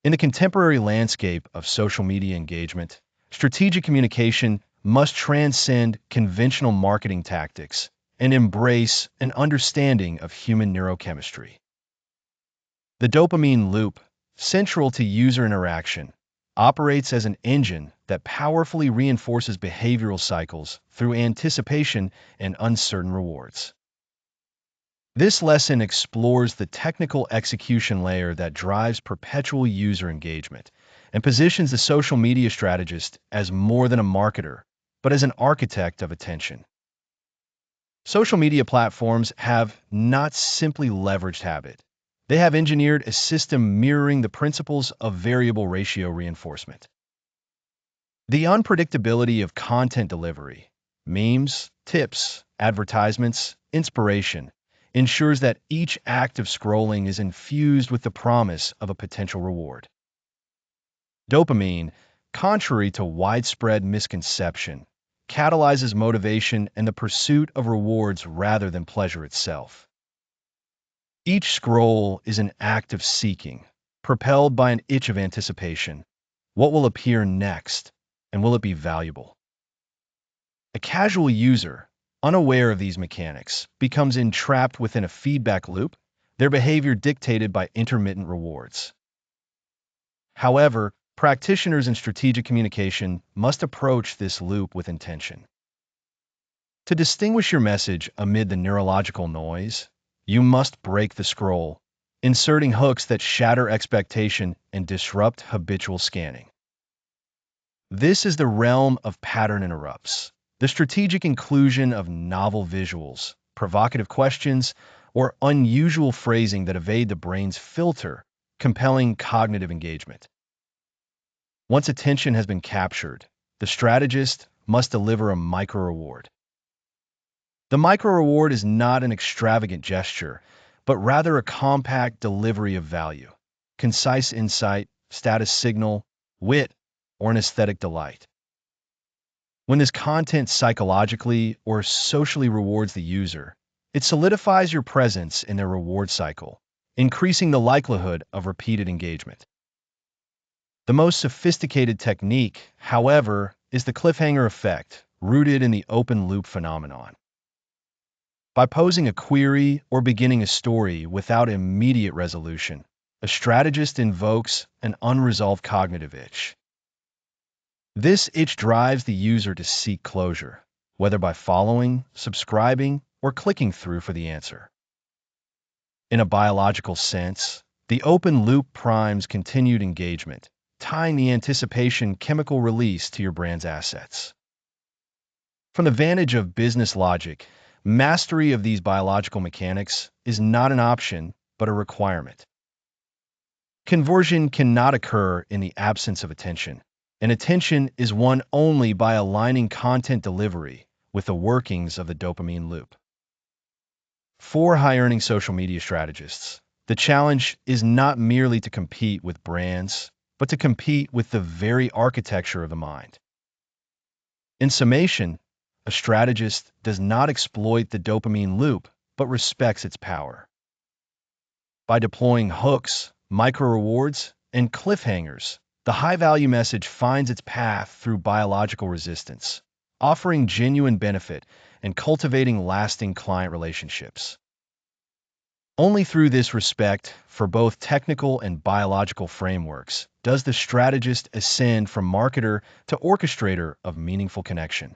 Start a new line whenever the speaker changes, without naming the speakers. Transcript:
In the contemporary landscape of social media engagement, strategic communication must transcend conventional marketing tactics and embrace an understanding of human neurochemistry. The dopamine loop, central to user interaction, operates as an engine that powerfully reinforces behavioral cycles through anticipation and uncertain rewards. This lesson explores the technical execution layer that drives perpetual user engagement and positions the social media strategist as more than a marketer, but as an architect of attention. Social media platforms have not simply leveraged habit. They have engineered a system mirroring the principles of variable ratio reinforcement. The unpredictability of content delivery, memes, tips, advertisements, inspiration, ensures that each act of scrolling is infused with the promise of a potential reward. Dopamine, contrary to widespread misconception, catalyzes motivation and the pursuit of rewards rather than pleasure itself. Each scroll is an act of seeking, propelled by an itch of anticipation. What will appear next, and will it be valuable? A casual user, unaware of these mechanics, becomes entrapped within a feedback loop, their behavior dictated by intermittent rewards. However, practitioners in strategic communication must approach this loop with intention. To distinguish your message amid the neurological noise, you must break the scroll, inserting hooks that shatter expectation and disrupt habitual scanning. This is the realm of pattern interrupts, the strategic inclusion of novel visuals, provocative questions, or unusual phrasing that evade the brain's filter, compelling cognitive engagement. Once attention has been captured, the strategist must deliver a micro-reward. The micro-reward is not an extravagant gesture, but rather a compact delivery of value, concise insight, status signal, wit, or an aesthetic delight. When this content psychologically or socially rewards the user, it solidifies your presence in their reward cycle, increasing the likelihood of repeated engagement. The most sophisticated technique, however, is the cliffhanger effect, rooted in the open loop phenomenon. By posing a query or beginning a story without immediate resolution, a strategist invokes an unresolved cognitive itch. This itch drives the user to seek closure, whether by following, subscribing, or clicking through for the answer. In a biological sense, the open loop primes continued engagement, tying the anticipation chemical release to your brand's assets. From the vantage of business logic, mastery of these biological mechanics is not an option, but a requirement. Conversion cannot occur in the absence of attention, and attention is won only by aligning content delivery with the workings of the dopamine loop. For high-earning social media strategists, the challenge is not merely to compete with brands, but to compete with the very architecture of the mind. In summation, a strategist does not exploit the dopamine loop, but respects its power. By deploying hooks, micro-rewards, and cliffhangers, the high-value message finds its path through biological resistance, offering genuine benefit and cultivating lasting client relationships. Only through this respect for both technical and biological frameworks does the strategist ascend from marketer to orchestrator of meaningful connection.